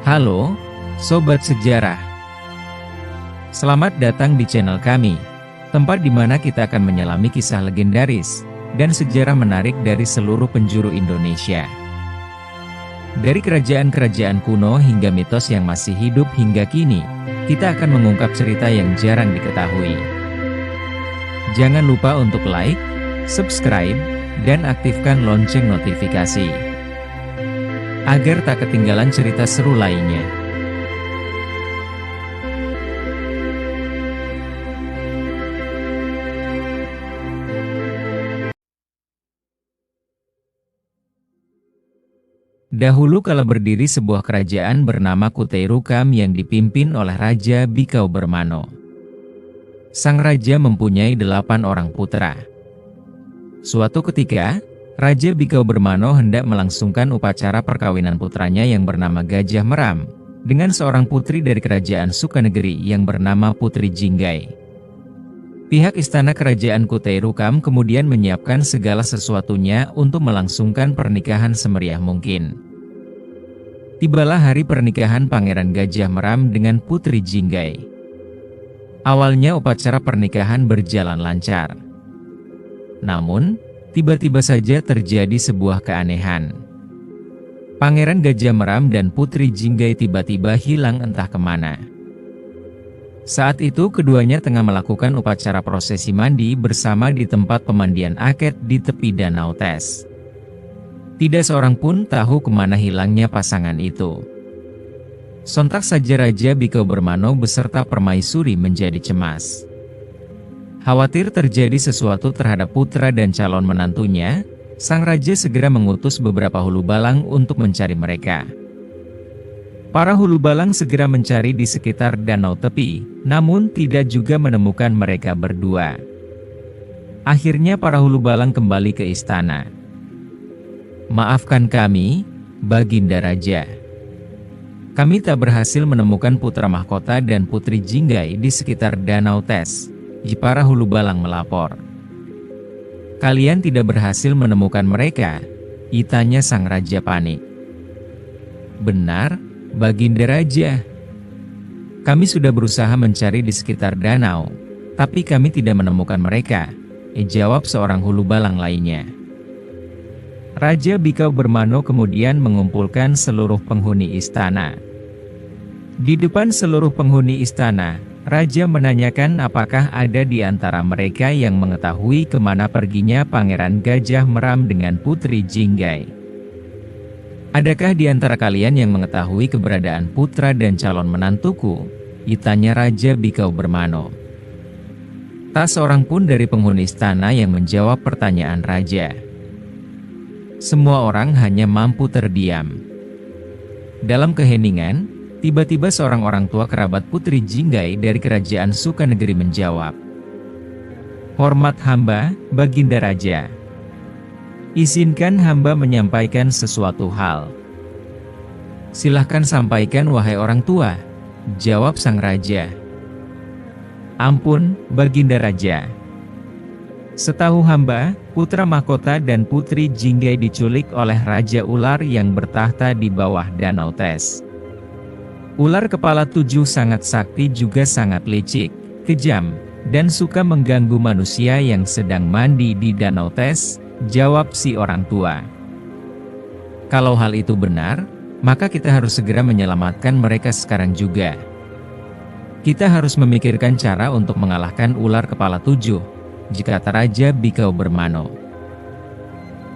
Halo, Sobat Sejarah. Selamat datang di channel kami, tempat di mana kita akan menyelami kisah legendaris dan sejarah menarik dari seluruh penjuru Indonesia. Dari kerajaan-kerajaan kuno hingga mitos yang masih hidup hingga kini, kita akan mengungkap cerita yang jarang diketahui. Jangan lupa untuk like, subscribe, dan aktifkan lonceng notifikasi, agar tak ketinggalan cerita seru lainnya. Dahulu kala berdiri sebuah kerajaan bernama Kutai Rukam yang dipimpin oleh Raja Bikau Bermano. Sang raja mempunyai 8 orang putra. Suatu ketika, Raja Bikau Bermano hendak melangsungkan upacara perkawinan putranya yang bernama Gajah Meram dengan seorang putri dari kerajaan Sukanegeri yang bernama Putri Jinggai. Pihak istana kerajaan Kutai Rukam kemudian menyiapkan segala sesuatunya untuk melangsungkan pernikahan semeriah mungkin. Tibalah hari pernikahan Pangeran Gajah Meram dengan Putri Jinggai. Awalnya upacara pernikahan berjalan lancar. Namun, tiba-tiba saja terjadi sebuah keanehan. Pangeran Gajah Meram dan Putri Jinggai tiba-tiba hilang entah kemana. Saat itu keduanya tengah melakukan upacara prosesi mandi bersama di tempat pemandian Aket di tepi Danau Tes. Tidak seorang pun tahu kemana hilangnya pasangan itu. Sontak saja Raja Bikau Bermano beserta permaisuri menjadi cemas. Khawatir terjadi sesuatu terhadap putra dan calon menantunya, sang raja segera mengutus beberapa hulu balang untuk mencari mereka. Para hulu balang segera mencari di sekitar danau tepi, namun tidak juga menemukan mereka berdua. Akhirnya para hulu balang kembali ke istana. "Maafkan kami, Baginda Raja. Kami tak berhasil menemukan putra mahkota dan Putri Jinggai di sekitar Danau Tes," para hulu balang melapor. "Kalian tidak berhasil menemukan mereka?" tanya sang raja panik. "Benar, Baginda Raja. Kami sudah berusaha mencari di sekitar danau, tapi kami tidak menemukan mereka," jawab seorang hulu balang lainnya. Raja Bikau Bermano kemudian mengumpulkan seluruh penghuni istana. Di depan seluruh penghuni istana, Raja menanyakan apakah ada di antara mereka yang mengetahui kemana perginya Pangeran Gajah Meram dengan Putri Jinggai. "Adakah di antara kalian yang mengetahui keberadaan putra dan calon menantuku?" tanya Raja Bikau Bermano. Tak seorang pun dari penghuni istana yang menjawab pertanyaan Raja. Semua orang hanya mampu terdiam. Dalam keheningan, tiba-tiba seorang orang tua kerabat Putri Jinggai dari kerajaan Sukanegeri menjawab, "Hormat hamba, Baginda Raja. Izinkan hamba menyampaikan sesuatu hal." "Silahkan sampaikan wahai orang tua," jawab sang raja. "Ampun, Baginda Raja. Setahu hamba, putra mahkota dan Putri Jinggai diculik oleh Raja Ular yang bertahta di bawah Danau Tes. Ular kepala 7 sangat sakti juga sangat licik, kejam, dan suka mengganggu manusia yang sedang mandi di Danau Tes," jawab si orang tua. "Kalau hal itu benar, maka kita harus segera menyelamatkan mereka sekarang juga. Kita harus memikirkan cara untuk mengalahkan ular kepala 7, kata Raja Bikau Bermano.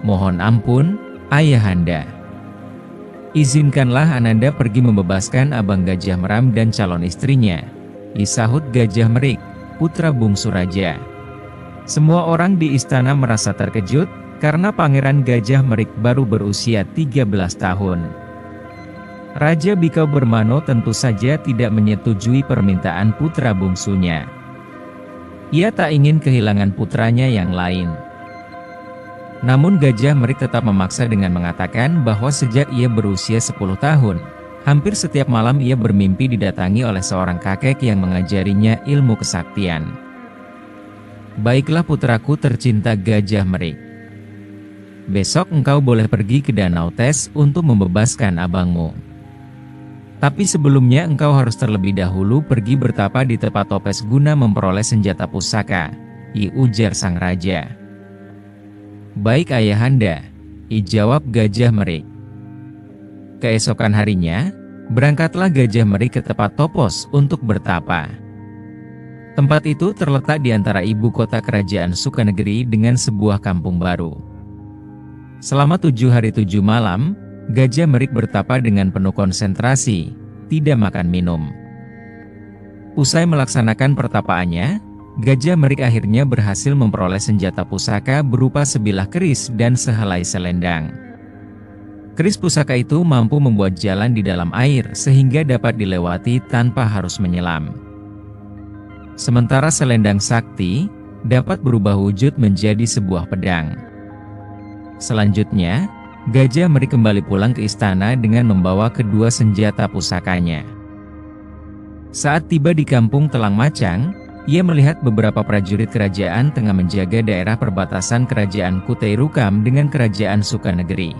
"Mohon ampun, Ayahanda. Izinkanlah Ananda pergi membebaskan Abang Gajah Meram dan calon istrinya," sahut Gajah Merik, putra bungsu raja. Semua orang di istana merasa terkejut, karena Pangeran Gajah Merik baru berusia 13 tahun. Raja Bikau Bermano tentu saja tidak menyetujui permintaan putra bungsunya. Ia tak ingin kehilangan putranya yang lain. Namun Gajah Merik tetap memaksa dengan mengatakan bahwa sejak ia berusia 10 tahun, hampir setiap malam ia bermimpi didatangi oleh seorang kakek yang mengajarinya ilmu kesaktian. "Baiklah putraku tercinta Gajah Merik. Besok engkau boleh pergi ke Danau Tes untuk membebaskan abangmu. Tapi sebelumnya engkau harus terlebih dahulu pergi bertapa di tempat Topes guna memperoleh senjata pusaka, ujar sang raja. Baik ayahanda, jawab Gajah Merik. Keesokan harinya, berangkatlah Gajah Merik ke tempat Topos untuk bertapa. Tempat itu terletak di antara ibu kota kerajaan Sukanegeri dengan sebuah kampung baru. Selama 7 hari 7 malam, Gajah Merik bertapa dengan penuh konsentrasi, tidak makan minum. Usai melaksanakan pertapaannya, Gajah Merik akhirnya berhasil memperoleh senjata pusaka berupa sebilah keris dan sehelai selendang. Keris pusaka itu mampu membuat jalan di dalam air sehingga dapat dilewati tanpa harus menyelam. Sementara selendang sakti dapat berubah wujud menjadi sebuah pedang. Selanjutnya, Gajah Merik kembali pulang ke istana dengan membawa kedua senjata pusakanya. Saat tiba di kampung Telang Macang, ia melihat beberapa prajurit kerajaan tengah menjaga daerah perbatasan kerajaan Kutai Rukam dengan kerajaan Sukanegeri.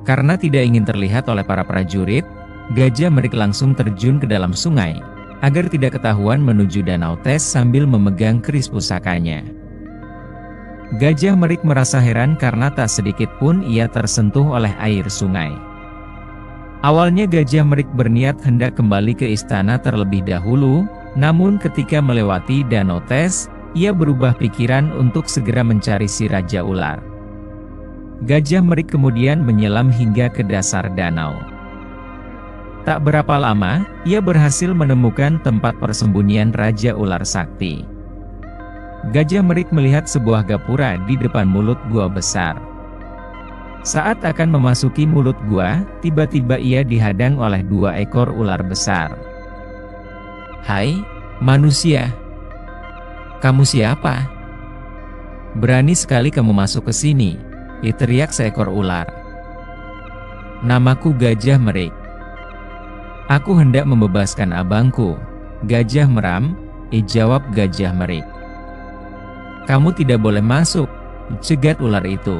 Karena tidak ingin terlihat oleh para prajurit, Gajah Merik langsung terjun ke dalam sungai, agar tidak ketahuan menuju Danau Tes sambil memegang keris pusakanya. Gajah Merik merasa heran karena tak sedikit pun ia tersentuh oleh air sungai. Awalnya Gajah Merik berniat hendak kembali ke istana terlebih dahulu, namun ketika melewati Danau Tes, ia berubah pikiran untuk segera mencari si Raja Ular. Gajah Merik kemudian menyelam hingga ke dasar danau. Tak berapa lama, ia berhasil menemukan tempat persembunyian Raja Ular Sakti. Gajah Merik melihat sebuah gapura di depan mulut gua besar. Saat akan memasuki mulut gua, tiba-tiba ia dihadang oleh 2 ekor ular besar. "Hai, manusia. Kamu siapa? Berani sekali kamu masuk ke sini," teriak seekor ular. "Namaku Gajah Merik. Aku hendak membebaskan abangku, Gajah Meram," jawab Gajah Merik. "Kamu tidak boleh masuk," cegat ular itu.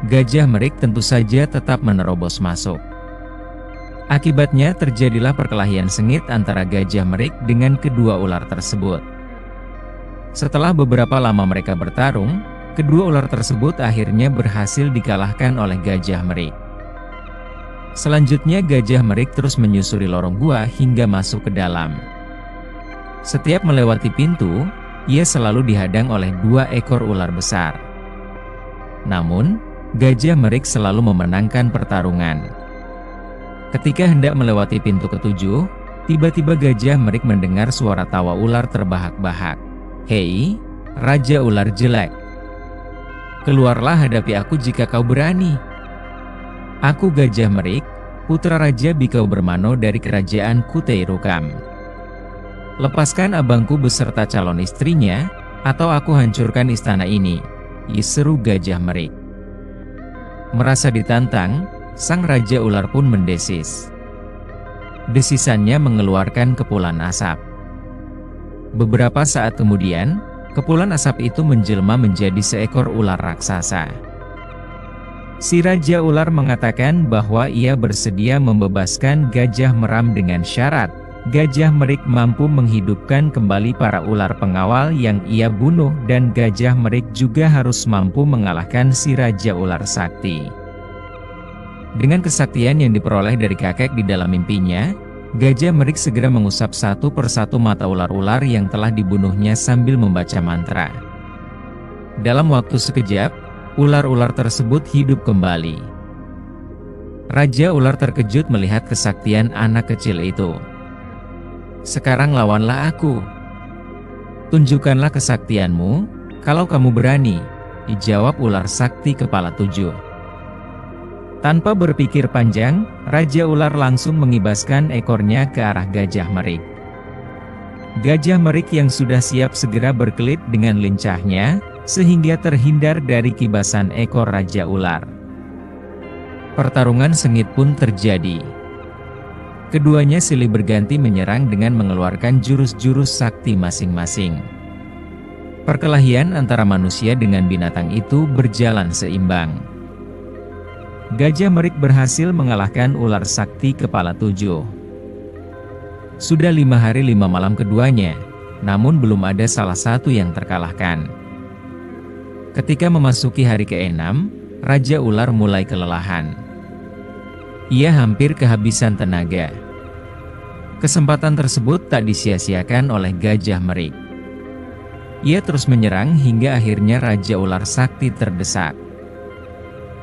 Gajah Merik tentu saja tetap menerobos masuk. Akibatnya terjadilah perkelahian sengit antara Gajah Merik dengan kedua ular tersebut. Setelah beberapa lama mereka bertarung, kedua ular tersebut akhirnya berhasil dikalahkan oleh Gajah Merik. Selanjutnya Gajah Merik terus menyusuri lorong gua hingga masuk ke dalam. Setiap melewati pintu, ia selalu dihadang oleh 2 ekor ular besar. Namun, Gajah Merik selalu memenangkan pertarungan. Ketika hendak melewati pintu ke-7, tiba-tiba Gajah Merik mendengar suara tawa ular terbahak-bahak. "Hei, Raja Ular jelek. Keluarlah hadapi aku jika kau berani. Aku Gajah Merik, putra Raja Bikau Bermano dari kerajaan Kutai Rukam. Lepaskan abangku beserta calon istrinya, atau aku hancurkan istana ini," seru Gajah Merik. Merasa ditantang, sang Raja Ular pun mendesis. Desisannya mengeluarkan kepulan asap. Beberapa saat kemudian, kepulan asap itu menjelma menjadi seekor ular raksasa. Si Raja Ular mengatakan bahwa ia bersedia membebaskan Gajah Meram dengan syarat Gajah Merik mampu menghidupkan kembali para ular pengawal yang ia bunuh, dan Gajah Merik juga harus mampu mengalahkan si Raja Ular Sakti. Dengan kesaktian yang diperoleh dari kakek di dalam mimpinya, Gajah Merik segera mengusap satu persatu mata ular-ular yang telah dibunuhnya sambil membaca mantra. Dalam waktu sekejap, ular-ular tersebut hidup kembali. Raja Ular terkejut melihat kesaktian anak kecil itu. "Sekarang lawanlah aku. Tunjukkanlah kesaktianmu, kalau kamu berani," jawab ular sakti kepala 7. Tanpa berpikir panjang, Raja Ular langsung mengibaskan ekornya ke arah Gajah Merik. Gajah Merik yang sudah siap segera berkelit dengan lincahnya, sehingga terhindar dari kibasan ekor Raja Ular. Pertarungan sengit pun terjadi. Keduanya silih berganti menyerang dengan mengeluarkan jurus-jurus sakti masing-masing. Perkelahian antara manusia dengan binatang itu berjalan seimbang. Gajah Merik berhasil mengalahkan ular sakti kepala 7. Sudah 5 hari 5 malam keduanya, namun belum ada salah satu yang terkalahkan. Ketika memasuki hari ke-6, Raja Ular mulai kelelahan. Ia hampir kehabisan tenaga. Kesempatan tersebut tak disia-siakan oleh Gajah Merik. Ia terus menyerang hingga akhirnya Raja Ular Sakti terdesak.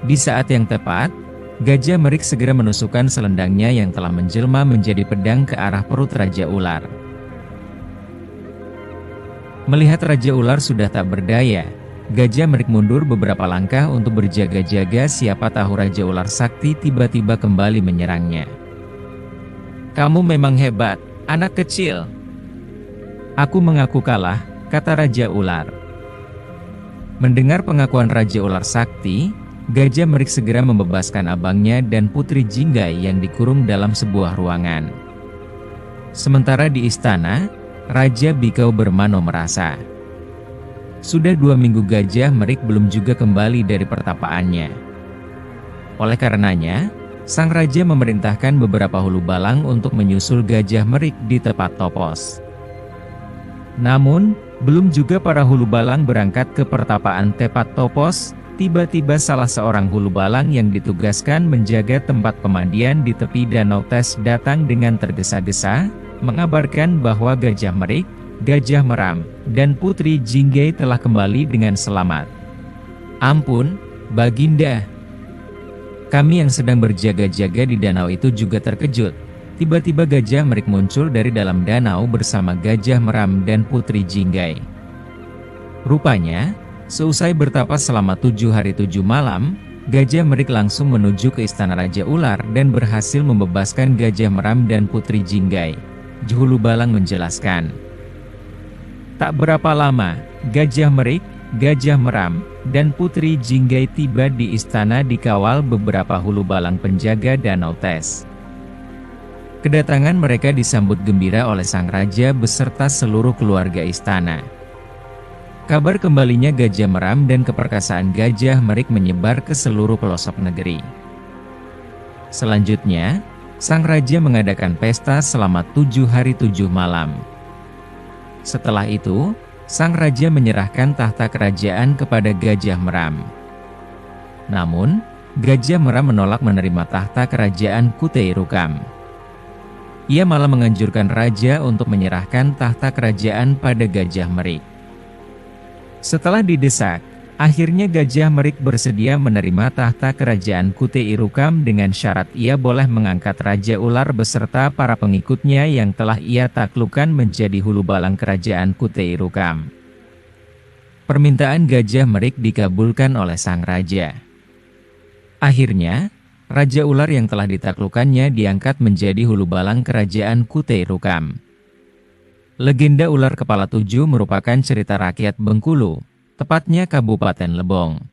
Di saat yang tepat, Gajah Merik segera menusukkan selendangnya yang telah menjelma menjadi pedang ke arah perut Raja Ular. Melihat Raja Ular sudah tak berdaya, Gajah Merik mundur beberapa langkah untuk berjaga-jaga, siapa tahu Raja Ular Sakti tiba-tiba kembali menyerangnya. "Kamu memang hebat, anak kecil." "Aku mengaku kalah," kata Raja Ular. Mendengar pengakuan Raja Ular Sakti, Gajah Merik segera membebaskan abangnya dan Putri Jinggai yang dikurung dalam sebuah ruangan. Sementara di istana, Raja Bikau Bermano merasa sudah 2 minggu Gajah Merik belum juga kembali dari pertapaannya. Oleh karenanya, sang raja memerintahkan beberapa hulu balang untuk menyusul Gajah Merik di Tepat Topos. Namun, belum juga para hulu balang berangkat ke pertapaan Tepat Topos, tiba-tiba salah seorang hulu balang yang ditugaskan menjaga tempat pemandian di tepi Danau Tes datang dengan tergesa-gesa, mengabarkan bahwa Gajah Merik, Gajah Meram, dan Putri Jinggai telah kembali dengan selamat. "Ampun, Baginda. Kami yang sedang berjaga-jaga di danau itu juga terkejut." Tiba-tiba Gajah Merik muncul dari dalam danau bersama Gajah Meram dan Putri Jinggai. Rupanya, seusai bertapa selama 7 hari 7 malam, Gajah Merik langsung menuju ke istana Raja Ular dan berhasil membebaskan Gajah Meram dan Putri Jinggai. Hulu balang menjelaskan. Tak berapa lama, Gajah Merik, Gajah Meram, dan Putri Jinggai tiba di istana dikawal beberapa hulu balang penjaga Danau Tes. Kedatangan mereka disambut gembira oleh sang raja beserta seluruh keluarga istana. Kabar kembalinya Gajah Meram dan keperkasaan Gajah Merik menyebar ke seluruh pelosok negeri. Selanjutnya, sang raja mengadakan pesta selama 7 hari 7 malam. Setelah itu, sang raja menyerahkan tahta kerajaan kepada Gajah Meram. Namun, Gajah Meram menolak menerima tahta kerajaan Kutai Rukam. Ia malah menganjurkan raja untuk menyerahkan tahta kerajaan pada Gajah Merik. Setelah didesak, akhirnya Gajah Merik bersedia menerima tahta kerajaan Kutai Rukam dengan syarat ia boleh mengangkat Raja Ular beserta para pengikutnya yang telah ia taklukkan menjadi hulu balang kerajaan Kutai Rukam. Permintaan Gajah Merik dikabulkan oleh sang raja. Akhirnya, Raja Ular yang telah ditaklukkannya diangkat menjadi hulu balang kerajaan Kutai Rukam. Legenda ular kepala 7 merupakan cerita rakyat Bengkulu, tepatnya Kabupaten Lebong.